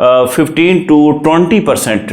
15 to 20%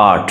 8।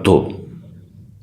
2।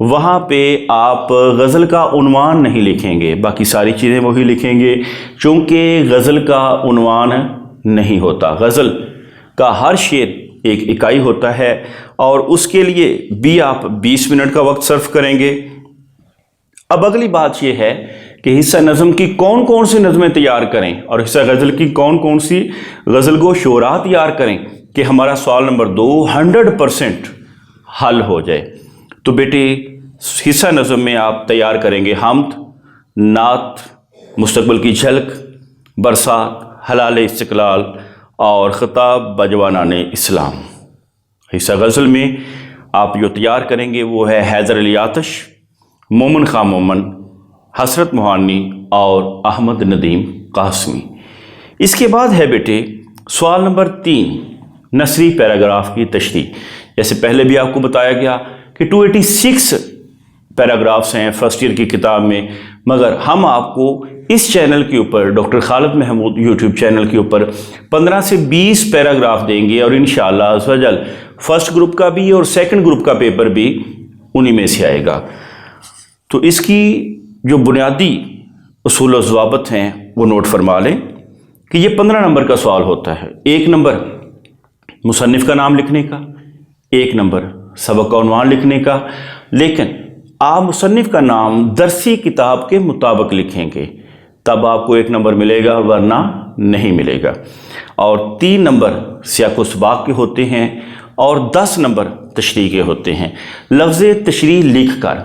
وہاں پہ آپ غزل کا عنوان نہیں لکھیں گے، باقی ساری چیزیں وہی لکھیں گے، چونکہ غزل کا عنوان نہیں ہوتا۔ غزل کا ہر شعر ایک اکائی ہوتا ہے اور اس کے لیے بھی آپ 20 منٹ کا وقت صرف کریں گے۔ اب اگلی بات یہ ہے کہ حصہ نظم کی کون کون سی نظمیں تیار کریں اور حصہ غزل کی کون کون سی غزل گو شعراء تیار کریں کہ ہمارا سوال نمبر 2 100% حل ہو جائے۔ تو بیٹے حصہ نظم میں آپ تیار کریں گے حمد، نعت، مستقبل کی جھلک، برسات، ہلال استقلال اور خطاب بجوانان اسلام۔ حصہ غزل میں آپ جو تیار کریں گے وہ ہے حیدر علی آتش، مومن خان مومن، حسرت موہانی اور احمد ندیم قاسمی۔ اس کے بعد ہے بیٹے سوال نمبر 3 نثری پیراگراف کی تشریح۔ جیسے پہلے بھی آپ کو بتایا گیا کہ 286 پیراگرافس ہیں فرسٹ ایئر کی کتاب میں، مگر ہم آپ کو اس چینل کے اوپر ڈاکٹر خالد محمود یوٹیوب چینل کے اوپر 15 سے 20 پیراگراف دیں گے اور انشاءاللہ عز و جل فرسٹ گروپ کا بھی اور سیکنڈ گروپ کا پیپر بھی انہی میں سے آئے گا۔ تو اس کی جو بنیادی اصول و ضوابط ہیں وہ نوٹ فرما لیں کہ یہ 15 نمبر کا سوال ہوتا ہے۔ 1 نمبر مصنف کا نام لکھنے کا، 1 نمبر سبق کا عنوان لکھنے کا، لیکن آپ مصنف کا نام درسی کتاب کے مطابق لکھیں گے تب آپ کو 1 نمبر ملے گا، ورنہ نہیں ملے گا۔ اور 3 نمبر سیاق و سباق کے ہوتے ہیں اور 10 نمبر تشریح کے ہوتے ہیں۔ لفظ تشریح لکھ کر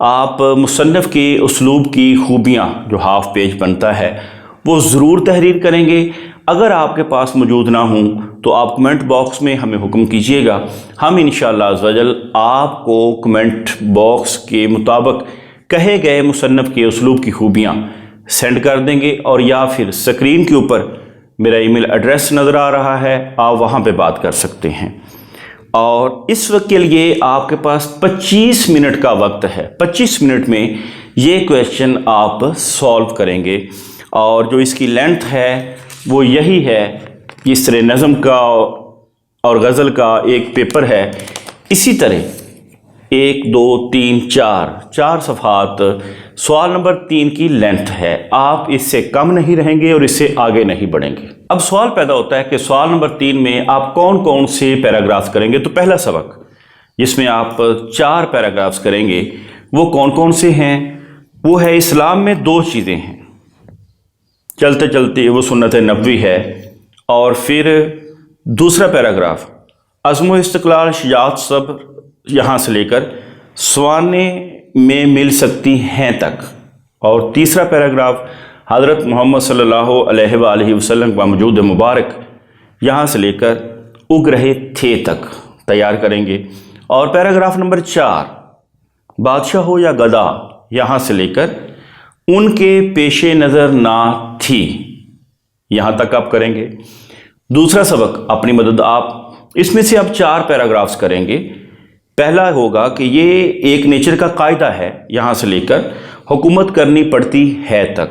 آپ مصنف کے اسلوب کی خوبیاں جو ہاف پیج بنتا ہے وہ ضرور تحریر کریں گے۔ اگر آپ کے پاس موجود نہ ہوں تو آپ کمنٹ باکس میں ہمیں حکم کیجئے گا، ہم انشاءاللہ عز و جل آپ کو کمنٹ باکس کے مطابق کہے گئے مصنف کے اسلوب کی خوبیاں سینڈ کر دیں گے، اور یا پھر سکرین کے اوپر میرا ای میل ایڈریس نظر آ رہا ہے، آپ وہاں پہ بات کر سکتے ہیں۔ اور اس وقت کے لیے آپ کے پاس 25 منٹ کا وقت ہے۔ 25 منٹ میں یہ کویشچن آپ سولو کریں گے، اور جو اس کی لینتھ ہے وہ یہی ہے کہ اس طرح نظم کا اور غزل کا ایک پیپر ہے، اسی طرح 1 2 3 4 صفحات سوال نمبر 3 کی لینتھ ہے۔ آپ اس سے کم نہیں رہیں گے اور اس سے آگے نہیں بڑھیں گے۔ اب سوال پیدا ہوتا ہے کہ سوال نمبر 3 میں آپ کون کون سے پیراگرافز کریں گے۔ تو پہلا سبق جس میں آپ 4 پیراگرافز کریں گے وہ کون کون سے ہیں؟ وہ ہے اسلام میں 2 چیزیں ہیں، چلتے چلتے وہ سنت نبوی ہے، اور پھر دوسرا پیراگراف عزم و استقلال شجاعت صبر یہاں سے لے کر سوانے میں مل سکتی ہیں تک، اور تیسرا پیراگراف حضرت محمد صلی اللہ علیہ وآلہ وسلم کا وجود مبارک یہاں سے لے کر اگ رہے تھے تک تیار کریں گے، اور پیراگراف نمبر 4 بادشاہ ہو یا گدا یہاں سے لے کر ان کے پیش نظر نہ تھی یہاں تک آپ کریں گے۔ دوسرا سبق اپنی مدد آپ اس میں سے آپ 4 پیراگرافز کریں گے۔ پہلا ہوگا کہ یہ ایک نیچر کا قاعدہ ہے یہاں سے لے کر حکومت کرنی پڑتی ہے تک،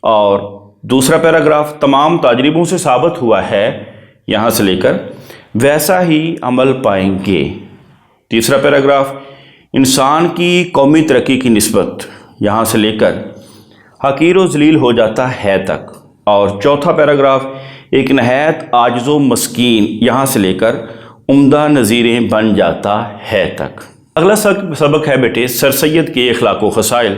اور دوسرا پیراگراف تمام تجربوں سے ثابت ہوا ہے یہاں سے لے کر ویسا ہی عمل پائیں گے۔ تیسرا پیراگراف انسان کی قومی ترقی کی نسبت یہاں سے لے کر حقیر و ذلیل ہو جاتا ہے تک، اور چوتھا پیراگراف ایک نہایت عاجز و مسکین یہاں سے لے کر عمدہ نظیریں بن جاتا ہے تک۔ اگلا سبق ہے بیٹے سر سید کے اخلاق و خصائل۔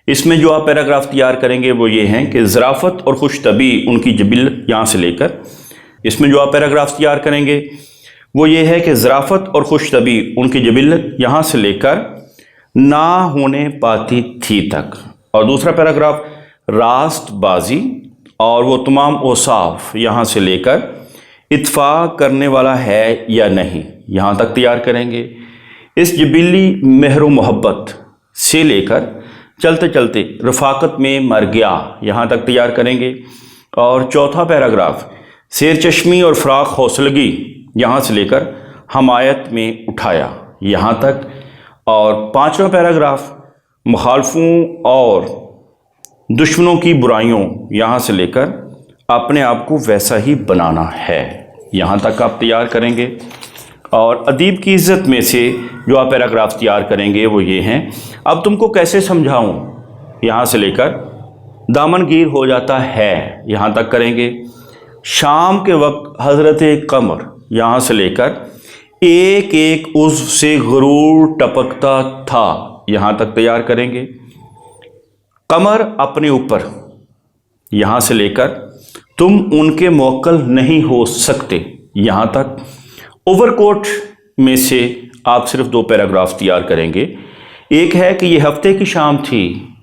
اس میں جو آپ پیراگراف تیار کریں گے وہ یہ ہیں کہ ظرافت اور خوش طبعی ان کی جبل یہاں سے لے کر، اس میں جو آپ پیراگراف تیار کریں گے وہ یہ ہے کہ ظرافت اور خوش طبعی ان کی جبل یہاں سے لے کر نہ ہونے پاتی تھی تک، اور دوسرا پیراگراف راست بازی اور وہ تمام اوصاف یہاں سے لے کر اتفاق کرنے والا ہے یا نہیں یہاں تک تیار کریں گے۔ اس جبلی مہر و محبت سے لے کر چلتے چلتے رفاقت میں مر گیا یہاں تک تیار کریں گے، اور چوتھا پیراگراف سیر چشمی اور فراق حوصلگی یہاں سے لے کر حمایت میں اٹھایا یہاں تک، اور پانچواں پیراگراف مخالفوں اور دشمنوں کی برائیوں یہاں سے لے کر اپنے آپ کو ویسا ہی بنانا ہے یہاں تک آپ تیار کریں گے۔ اور ادیب کی عزت میں سے جو آپ پیراگراف تیار کریں گے وہ یہ ہیں. اب تم کو کیسے سمجھاؤں، یہاں سے لے کر دامن گیر ہو جاتا ہے یہاں تک کریں گے. شام کے وقت حضرت قمر یہاں سے لے کر ایک ایک عضو سے غرور ٹپکتا تھا یہاں تک تیار کریں گے. قمر اپنے اوپر یہاں سے لے کر تم ان کے موکل نہیں ہو سکتے یہاں تک. اوور کوٹ میں سے آپ صرف 2 پیراگراف تیار کریں گے. ایک ہے کہ یہ ہفتے کی شام تھی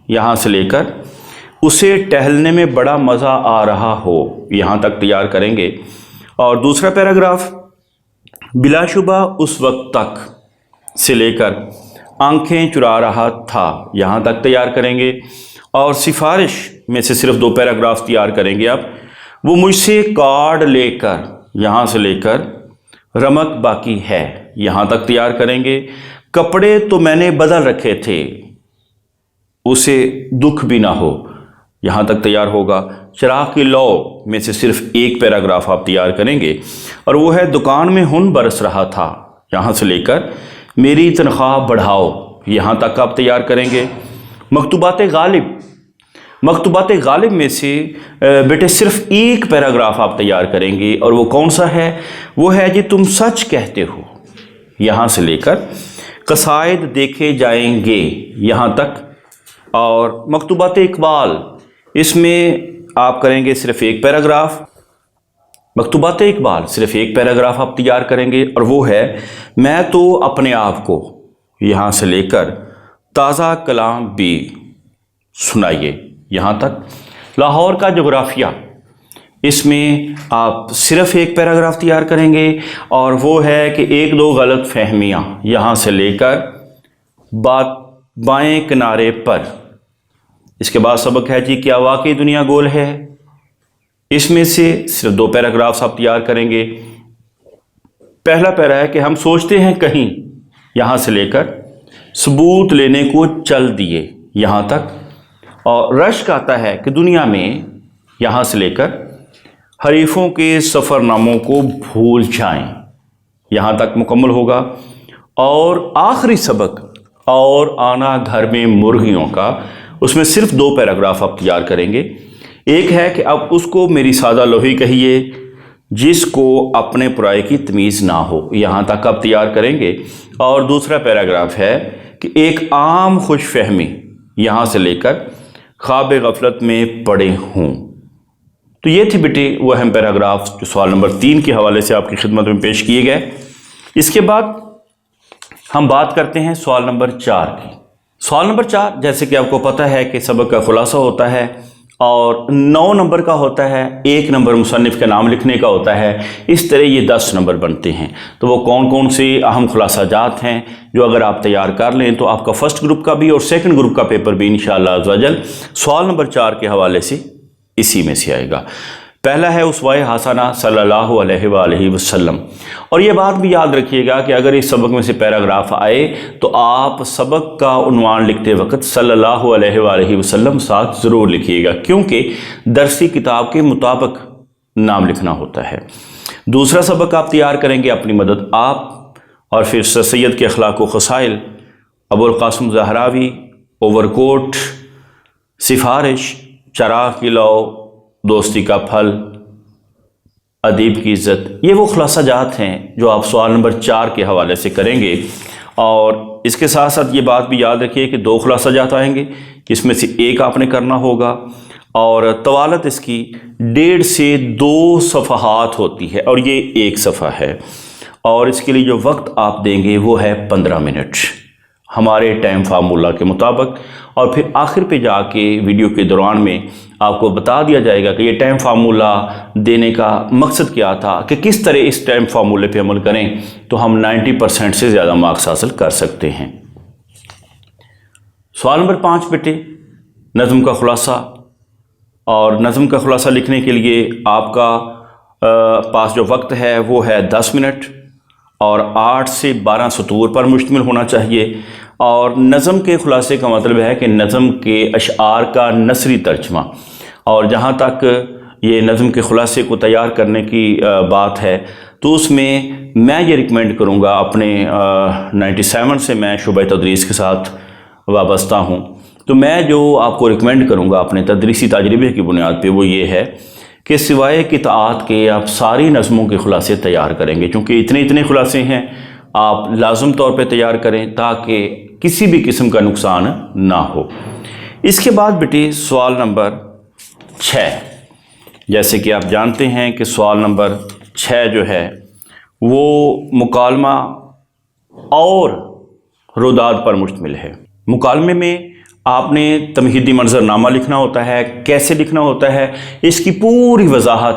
یہاں سے لے کر اسے ٹہلنے میں بڑا مزہ آ رہا ہو یہاں تک تیار کریں گے. اور دوسرا پیراگراف بلا شبہ اس وقت تک سے لے کر آنکھیں چرا رہا تھا یہاں تک تیار کریں گے. اور سفارش میں سے صرف 2 پیراگراف تیار کریں گے. اب وہ مجھ سے کارڈ لے کر یہاں سے لے کر رمق باقی ہے یہاں تک تیار کریں گے. کپڑے تو میں نے بدل رکھے تھے اسے دکھ بھی نہ ہو یہاں تک تیار ہوگا. چراغ کی لو میں سے صرف 1 پیراگراف آپ تیار کریں گے اور وہ ہے دکان میں ہن برس رہا تھا یہاں سے لے کر میری تنخواہ بڑھاؤ یہاں تک آپ تیار کریں گے. مکتوبات غالب میں سے بیٹے صرف 1 پیراگراف آپ تیار کریں گے اور وہ کون سا ہے؟ وہ ہے جی تم سچ کہتے ہو یہاں سے لے کر قصائد دیکھے جائیں گے یہاں تک. اور مکتوبات اقبال اس میں آپ کریں گے صرف 1 پیراگراف. مکتوبات اقبال صرف 1 پیراگراف آپ تیار کریں گے اور وہ ہے میں تو اپنے آپ کو یہاں سے لے کر تازہ کلام بھی سنائیے یہاں تک. لاہور کا جغرافیہ اس میں آپ صرف 1 پیراگراف تیار کریں گے اور وہ ہے کہ 1-2 غلط فہمیاں یہاں سے لے کر بائیں کنارے پر. اس کے بعد سبق ہے جی کیا واقعی دنیا گول ہے، اس میں سے صرف 2 پیراگرافز آپ تیار کریں گے. پہلا پیرا ہے کہ ہم سوچتے ہیں کہیں یہاں سے لے کر ثبوت لینے کو چل دیے یہاں تک. اور رشک آتا ہے کہ دنیا میں یہاں سے لے کر حریفوں کے سفر ناموں کو بھول جائیں یہاں تک مکمل ہوگا. اور آخری سبق اور آنا گھر میں مرغیوں کا، اس میں صرف 2 پیراگراف آپ تیار کریں گے. ایک ہے کہ اب اس کو میری سادہ لوہی کہیے جس کو اپنے پرائے کی تمیز نہ ہو یہاں تک آپ تیار کریں گے. اور دوسرا پیراگراف ہے کہ ایک عام خوش فہمی یہاں سے لے کر خواب غفلت میں پڑے ہوں. تو یہ تھی بیٹے وہ اہم پیراگراف جو سوال نمبر 3 کے حوالے سے آپ کی خدمت میں پیش کیے گئے. اس کے بعد ہم بات کرتے ہیں سوال نمبر 4 کی. سوال نمبر 4 جیسے کہ آپ کو پتہ ہے کہ سبق کا خلاصہ ہوتا ہے اور 9 نمبر کا ہوتا ہے، 1 نمبر مصنف کا نام لکھنے کا ہوتا ہے. اس طرح یہ 10 نمبر بنتے ہیں. تو وہ کون کون سے اہم خلاصہ جات ہیں جو اگر آپ تیار کر لیں تو آپ کا فرسٹ گروپ کا بھی اور سیکنڈ گروپ کا پیپر بھی انشاءاللہ عز و جل سوال نمبر 4 کے حوالے سے اسی میں سے آئے گا. پہلا ہے اسوہ حسنہ صلی اللہ علیہ وآلہ وسلم. اور یہ بات بھی یاد رکھیے گا کہ اگر اس سبق میں سے پیراگراف آئے تو آپ سبق کا عنوان لکھتے وقت صلی اللہ علیہ وآلہ وسلم ساتھ ضرور لکھیے گا، کیونکہ درسی کتاب کے مطابق نام لکھنا ہوتا ہے. دوسرا سبق آپ تیار کریں گے اپنی مدد آپ، اور پھر سر سید کے اخلاق و خصائل، ابو القاسم زہراوی، اوور کوٹ، سفارش، چراغ کی لو، دوستی کا پھل، ادیب کی عزت، یہ وہ خلاصہ جات ہیں جو آپ سوال نمبر 4 کے حوالے سے کریں گے. اور اس کے ساتھ ساتھ یہ بات بھی یاد رکھیے کہ 2 خلاصہ جات آئیں گے، اس میں سے 1 آپ نے کرنا ہوگا اور طوالت اس کی 1.5 سے 2 صفحات ہوتی ہے اور یہ 1 صفحہ ہے. اور اس کے لیے جو وقت آپ دیں گے وہ ہے 15 منٹ ہمارے ٹائم فارمولہ کے مطابق. اور پھر آخر پہ جا کے ویڈیو کے دوران میں آپ کو بتا دیا جائے گا کہ یہ ٹائم فارمولہ دینے کا مقصد کیا تھا کہ کس طرح اس ٹائم فارمولے پہ عمل کریں تو ہم 90% سے زیادہ مارکس حاصل کر سکتے ہیں. سوال نمبر 5 بیٹے نظم کا خلاصہ. اور نظم کا خلاصہ لکھنے کے لیے آپ کا پاس جو وقت ہے وہ ہے 10 منٹ اور 8 سے 12 سطور پر مشتمل ہونا چاہیے. اور نظم کے خلاصے کا مطلب ہے کہ نظم کے اشعار کا نثری ترجمہ. اور جہاں تک یہ نظم کے خلاصے کو تیار کرنے کی بات ہے تو اس میں میں یہ ریکمینڈ کروں گا، اپنے 97 سے میں شعبہ تدریس کے ساتھ وابستہ ہوں، تو میں جو آپ کو ریکمینڈ کروں گا اپنے تدریسی تجربے کی بنیاد پہ وہ یہ ہے کہ سوائے قطعات کے آپ ساری نظموں کے خلاصے تیار کریں گے، چونکہ اتنے خلاصے ہیں، آپ لازم طور پہ تیار کریں تاکہ کسی بھی قسم کا نقصان نہ ہو۔ اس کے بعد بیٹے سوال نمبر 6، جیسے کہ آپ جانتے ہیں کہ سوال نمبر 6 جو ہے وہ مکالمہ اور روداد پر مشتمل ہے۔ مکالمے میں آپ نے تمہیدی منظرنامہ لکھنا ہوتا ہے، کیسے لکھنا ہوتا ہے، اس کی پوری وضاحت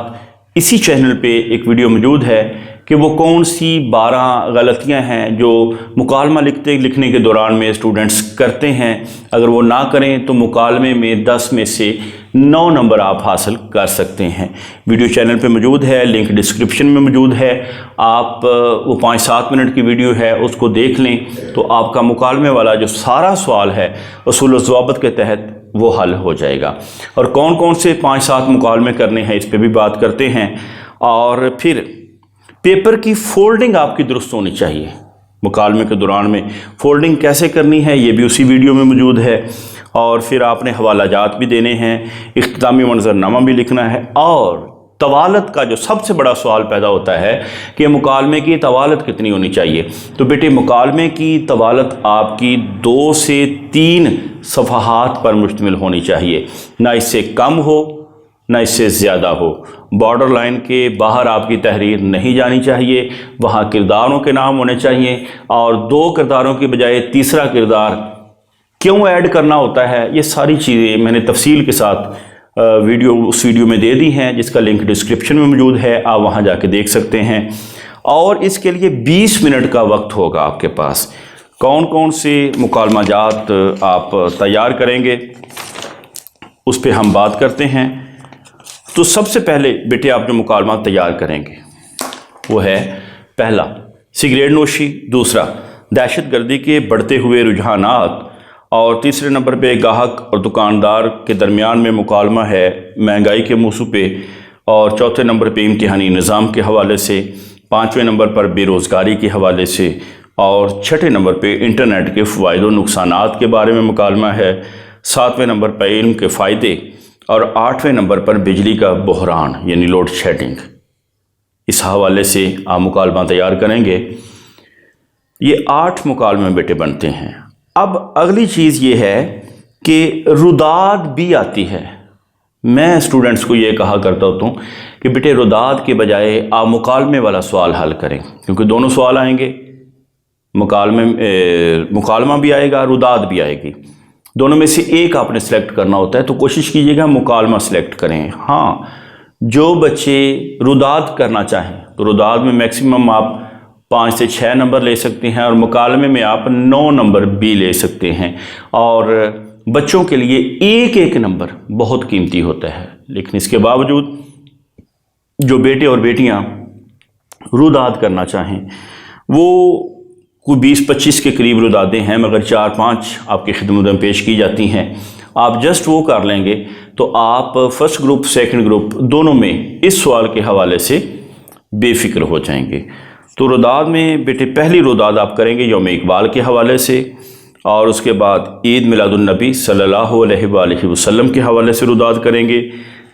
اسی چینل پہ ایک ویڈیو موجود ہے کہ وہ کون سی 12 غلطیاں ہیں جو مکالمہ لکھنے کے دوران میں اسٹوڈنٹس کرتے ہیں، اگر وہ نہ کریں تو مکالمے میں 10 میں سے 9 نمبر آپ حاصل کر سکتے ہیں۔ ویڈیو چینل پہ موجود ہے، لنک ڈسکرپشن میں موجود ہے، آپ وہ 5-7 منٹ کی ویڈیو ہے، اس کو دیکھ لیں تو آپ کا مکالمے والا جو سارا سوال ہے اصول و ضوابط کے تحت وہ حل ہو جائے گا۔ اور کون کون سے 5-7 مکالمے کرنے ہیں اس پہ بھی بات کرتے ہیں۔ اور پھر پیپر کی فولڈنگ آپ کی درست ہونی چاہیے، مکالمے کے دوران میں فولڈنگ کیسے کرنی ہے یہ بھی اسی ویڈیو میں موجود ہے۔ اور پھر آپ نے حوالہ جات بھی دینے ہیں، اختتامی منظرنامہ بھی لکھنا ہے، اور طوالت کا جو سب سے بڑا سوال پیدا ہوتا ہے کہ مکالمے کی طوالت کتنی ہونی چاہیے، تو بیٹے مکالمے کی طوالت آپ کی 2 سے 3 صفحات پر مشتمل ہونی چاہیے، نہ اس سے کم ہو نہ اس سے زیادہ ہو۔ بارڈر لائن کے باہر آپ کی تحریر نہیں جانی چاہیے، وہاں کرداروں کے نام ہونے چاہیے، اور 2 کرداروں کی بجائے تیسرا کردار کیوں ایڈ کرنا ہوتا ہے، یہ ساری چیزیں میں نے تفصیل کے ساتھ اس ویڈیو میں دے دی ہیں، جس کا لنک ڈسکرپشن میں موجود ہے، آپ وہاں جا کے دیکھ سکتے ہیں۔ اور اس کے لیے 20 منٹ کا وقت ہوگا آپ کے پاس۔ کون کون سے مکالمہ جات آپ تیار کریں گے اس پہ ہم بات کرتے ہیں۔ تو سب سے پہلے بیٹے آپ جو مکالمہ تیار کریں گے وہ ہے، پہلا سگریٹ نوشی، دوسرا دہشت گردی کے بڑھتے ہوئے رجحانات، اور تیسرے نمبر پہ گاہک اور دکاندار کے درمیان میں مکالمہ ہے مہنگائی کے موضوع پہ، اور چوتھے نمبر پہ امتحانی نظام کے حوالے سے، 5ویں نمبر پر بے روزگاری کے حوالے سے، اور 6 نمبر پہ انٹرنیٹ کے فوائد و نقصانات کے بارے میں مکالمہ ہے، 7ویں نمبر پر علم کے فائدے، اور 8ویں نمبر پر بجلی کا بحران یعنی لوڈ شیڈنگ۔ اس حوالے سے آپ مکالمہ تیار کریں گے۔ یہ 8 مکالمے بیٹے بنتے ہیں۔ اب اگلی چیز یہ ہے کہ روداد بھی آتی ہے۔ میں اسٹوڈنٹس کو یہ کہا کرتا ہوتا ہوں کہ بیٹے روداد کے بجائے آپ مکالمے والا سوال حل کریں، کیونکہ دونوں سوال آئیں گے، مکالمہ بھی آئے گا، روداد بھی آئے گی، دونوں میں سے ایک آپ نے سلیکٹ کرنا ہوتا ہے، تو کوشش کیجیے گا مکالمہ سلیکٹ کریں۔ ہاں، جو بچے روداد کرنا چاہیں تو روداد میں میکسیمم آپ 5 سے 6 نمبر لے سکتے ہیں، اور مکالمے میں آپ 9 نمبر بھی لے سکتے ہیں، اور بچوں کے لیے ایک نمبر بہت قیمتی ہوتا ہے۔ لیکن اس کے باوجود جو بیٹے اور بیٹیاں روداد کرنا چاہیں وہ کوئی 20-25 کے قریب رودادیں ہیں، مگر 4-5 آپ کی خدمت میں پیش کی جاتی ہیں، آپ جسٹ وہ کر لیں گے تو آپ فرسٹ گروپ سیکنڈ گروپ دونوں میں اس سوال کے حوالے سے بے فکر ہو جائیں گے۔ تو روداد میں بیٹے پہلی روداد آپ کریں گے یوم اقبال کے حوالے سے، اور اس کے بعد عید میلاد النبی صلی اللہ علیہ وآلہ وسلم کے حوالے سے روداد کریں گے،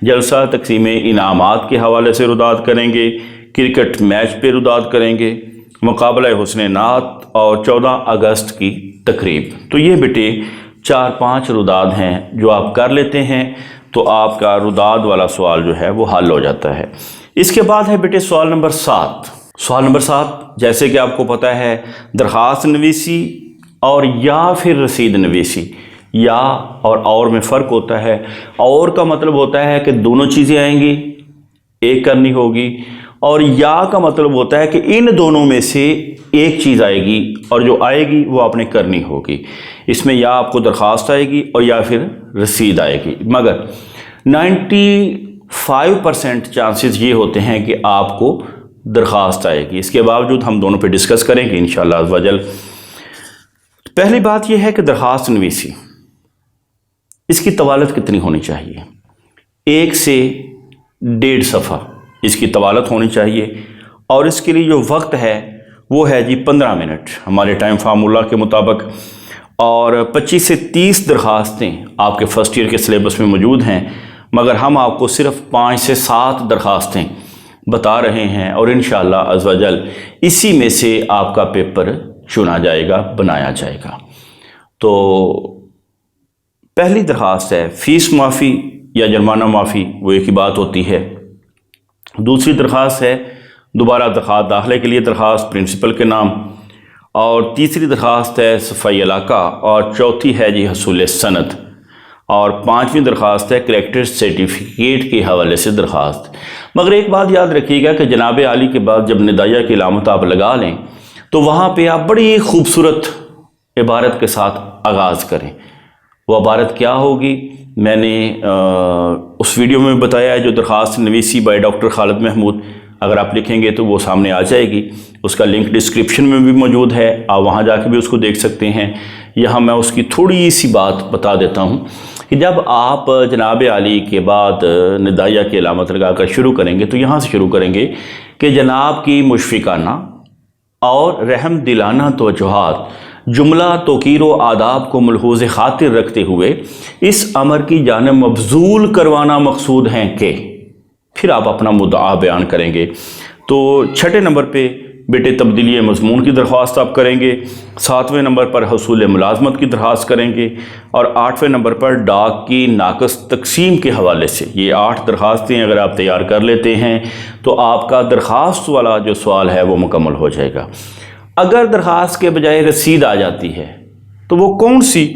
جلسہ تقسیم انعامات کے حوالے سے روداد کریں گے، کرکٹ میچ پہ روداد کریں گے، مقابلہ حسن نعت، اور 14 اگست کی تقریب۔ تو یہ بیٹے 4-5 روداد ہیں جو آپ کر لیتے ہیں تو آپ کا روداد والا سوال جو ہے وہ حل ہو جاتا ہے۔ اس کے بعد ہے بیٹے سوال نمبر 7۔ سوال نمبر 7 جیسے کہ آپ کو پتہ ہے درخواست نویسی اور یا پھر رسید نویسی، یا اور میں فرق ہوتا ہے۔ اور کا مطلب ہوتا ہے کہ دونوں چیزیں آئیں گی، ایک کرنی ہوگی، اور یا کا مطلب ہوتا ہے کہ ان دونوں میں سے ایک چیز آئے گی، اور جو آئے گی وہ آپ نے کرنی ہوگی۔ اس میں یا آپ کو درخواست آئے گی اور یا پھر رسید آئے گی، مگر 95% چانسز یہ ہوتے ہیں کہ آپ کو درخواست آئے گی۔ اس کے باوجود ہم دونوں پہ ڈسکس کریں گے انشاءاللہ عز و جل۔ پہلی بات یہ ہے کہ درخواست نویسی، اس کی طوالت کتنی ہونی چاہیے؟ 1 سے 1.5 صفحہ اس کی طوالت ہونی چاہیے، اور اس کے لیے جو وقت ہے وہ ہے جی 15 منٹ ہمارے ٹائم فارمولہ کے مطابق، اور 25 سے 30 درخواستیں آپ کے فرسٹ ایئر کے سلیبس میں موجود ہیں، مگر ہم آپ کو صرف 5 سے 7 درخواستیں بتا رہے ہیں، اور انشاءاللہ عز و جل اسی میں سے آپ کا پیپر چنا جائے گا، بنایا جائے گا۔ تو پہلی درخواست ہے فیس معافی یا جرمانہ معافی، وہ ایک ہی بات ہوتی ہے۔ دوسری درخواست ہے دوبارہ درخواست داخلے کے لیے درخواست پرنسپل کے نام، اور تیسری درخواست ہے صفائی علاقہ، اور چوتھی ہے جی حصول سند، اور پانچویں درخواست ہے کریکٹر سرٹیفکیٹ کے حوالے سے درخواست۔ مگر ایک بات یاد رکھیے گا کہ جناب عالی کے بعد جب ندائیہ کی علامت آپ لگا لیں تو وہاں پہ آپ بڑی خوبصورت عبارت کے ساتھ آغاز کریں۔ وہ عبارت کیا ہوگی میں نے اس ویڈیو میں بتایا ہے، جو درخواست نویسی بائی ڈاکٹر خالد محمود، اگر آپ لکھیں گے تو وہ سامنے آ جائے گی، اس کا لنک ڈسکرپشن میں بھی موجود ہے، آپ وہاں جا کے بھی اس کو دیکھ سکتے ہیں۔ یہاں میں اس کی تھوڑی سی بات بتا دیتا ہوں کہ جب آپ جناب عالی کے بعد ندائیہ کی علامت لگا کر شروع کریں گے تو یہاں سے شروع کریں گے کہ جناب کی مشفقانہ اور رحم دلانہ توجہات جملہ توقیر و آداب کو ملحوظ خاطر رکھتے ہوئے اس امر کی جانب مبذول کروانا مقصود ہیں کہ، پھر آپ اپنا مدعا بیان کریں گے۔ تو 6 نمبر پہ بیٹے تبدیلی مضمون کی درخواست آپ کریں گے، 7ویں نمبر پر حصول ملازمت کی درخواست کریں گے، اور 8ویں نمبر پر ڈاک کی ناقص تقسیم کے حوالے سے۔ یہ 8 درخواستیں اگر آپ تیار کر لیتے ہیں تو آپ کا درخواست والا جو سوال ہے وہ مکمل ہو جائے گا۔ اگر درخواست کے بجائے رسید آ جاتی ہے تو وہ کون سی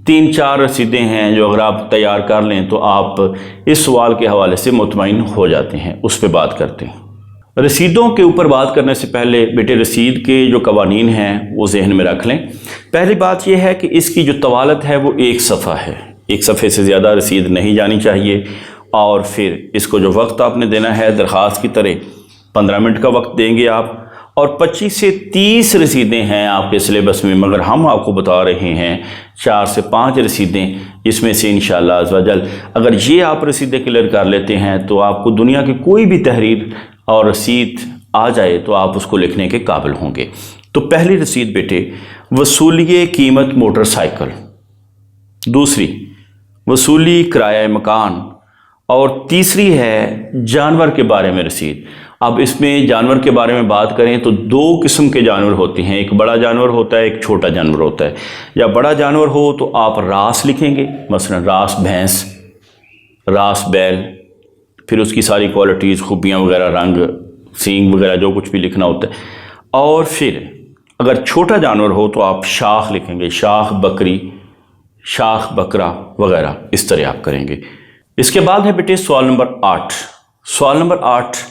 3-4 رسیدیں ہیں جو اگر آپ تیار کر لیں تو آپ اس سوال کے حوالے سے مطمئن ہو جاتے ہیں، اس پہ بات کرتے ہیں۔ رسیدوں کے اوپر بات کرنے سے پہلے بیٹے رسید کے جو قوانین ہیں وہ ذہن میں رکھ لیں۔ پہلی بات یہ ہے کہ اس کی جو طوالت ہے وہ 1 صفحہ ہے، 1 صفحے سے زیادہ رسید نہیں جانی چاہیے، اور پھر اس کو جو وقت آپ نے دینا ہے درخواست کی طرح 15 منٹ کا وقت دیں گے آپ، اور 25 سے 30 رسیدیں ہیں آپ کے سلیبس میں، مگر ہم آپ کو بتا رہے ہیں 4 سے 5 رسیدیں، اس میں سے انشاءاللہ عز و جل اگر یہ آپ رسیدیں کلیئر کر لیتے ہیں تو آپ کو دنیا کی کوئی بھی تحریر اور رسید آ جائے تو آپ اس کو لکھنے کے قابل ہوں گے۔ تو پہلی رسید بیٹے وصولی قیمت موٹر سائیکل، دوسری وصولی کرایہ مکان، اور تیسری ہے جانور کے بارے میں رسید۔ اب اس میں جانور کے بارے میں بات کریں تو 2 قسم کے جانور ہوتے ہیں، ایک بڑا جانور ہوتا ہے، ایک چھوٹا جانور ہوتا ہے۔ یا بڑا جانور ہو تو آپ راس لکھیں گے، مثلا راس بھینس، راس بیل، پھر اس کی ساری کوالٹیز، خوبیاں وغیرہ، رنگ، سینگ وغیرہ جو کچھ بھی لکھنا ہوتا ہے۔ اور پھر اگر چھوٹا جانور ہو تو آپ شاخ لکھیں گے، شاخ بکری، شاخ بکرا وغیرہ، اس طرح آپ کریں گے۔ اس کے بعد ہے بیٹے سوال نمبر 8۔ سوال نمبر 8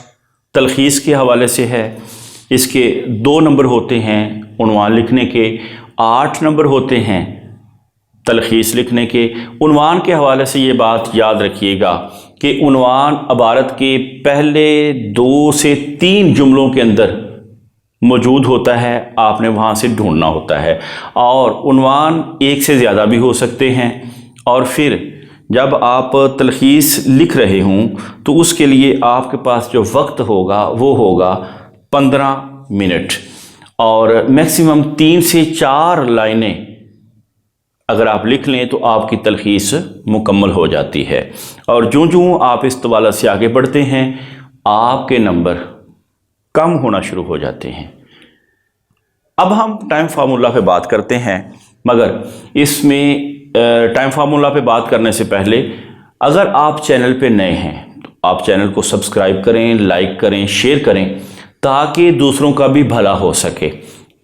تلخیص کے حوالے سے ہے۔ اس کے 2 نمبر ہوتے ہیں عنوان لکھنے کے، 8 نمبر ہوتے ہیں تلخیص لکھنے کے۔ عنوان کے حوالے سے یہ بات یاد رکھیے گا کہ عنوان عبارت کے پہلے 2 سے 3 جملوں کے اندر موجود ہوتا ہے، آپ نے وہاں سے ڈھونڈنا ہوتا ہے، اور عنوان 1 سے زیادہ بھی ہو سکتے ہیں۔ اور پھر جب آپ تلخیص لکھ رہے ہوں تو اس کے لیے آپ کے پاس جو وقت ہوگا وہ ہوگا 15 منٹ، اور میکسیمم 3 سے 4 لائنیں اگر آپ لکھ لیں تو آپ کی تلخیص مکمل ہو جاتی ہے۔ اور جوں آپ اس طوالت سے آگے بڑھتے ہیں آپ کے نمبر کم ہونا شروع ہو جاتے ہیں۔ اب ہم ٹائم فارمولہ پہ بات کرتے ہیں، مگر اس میں ٹائم فارمولہ پہ بات کرنے سے پہلے اگر آپ چینل پہ نئے ہیں تو آپ چینل کو سبسکرائب کریں، لائک کریں، شیئر کریں تاکہ دوسروں کا بھی بھلا ہو سکے،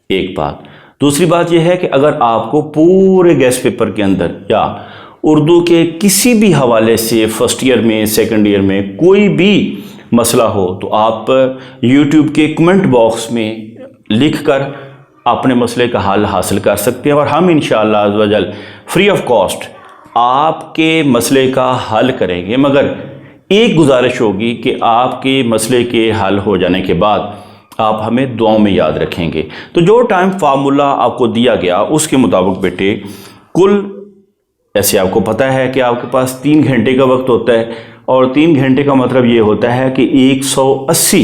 ایک بات۔ دوسری بات یہ ہے کہ اگر آپ کو پورے گیس پیپر کے اندر یا اردو کے کسی بھی حوالے سے فرسٹ ایئر میں، سیکنڈ ایئر میں کوئی بھی مسئلہ ہو تو آپ یوٹیوب کے کمنٹ باکس میں لکھ کر اپنے مسئلے کا حل حاصل کر سکتے ہیں، اور ہم انشاءاللہ عز و جل فری آف کاسٹ آپ کے مسئلے کا حل کریں گے۔ مگر ایک گزارش ہوگی کہ آپ کے مسئلے کے حل ہو جانے کے بعد آپ ہمیں دعاؤں میں یاد رکھیں گے۔ تو جو ٹائم فارمولہ آپ کو دیا گیا اس کے مطابق بیٹے کل، ایسے آپ کو پتہ ہے کہ آپ کے پاس 3 گھنٹے کا وقت ہوتا ہے، اور 3 گھنٹے کا مطلب یہ ہوتا ہے کہ 180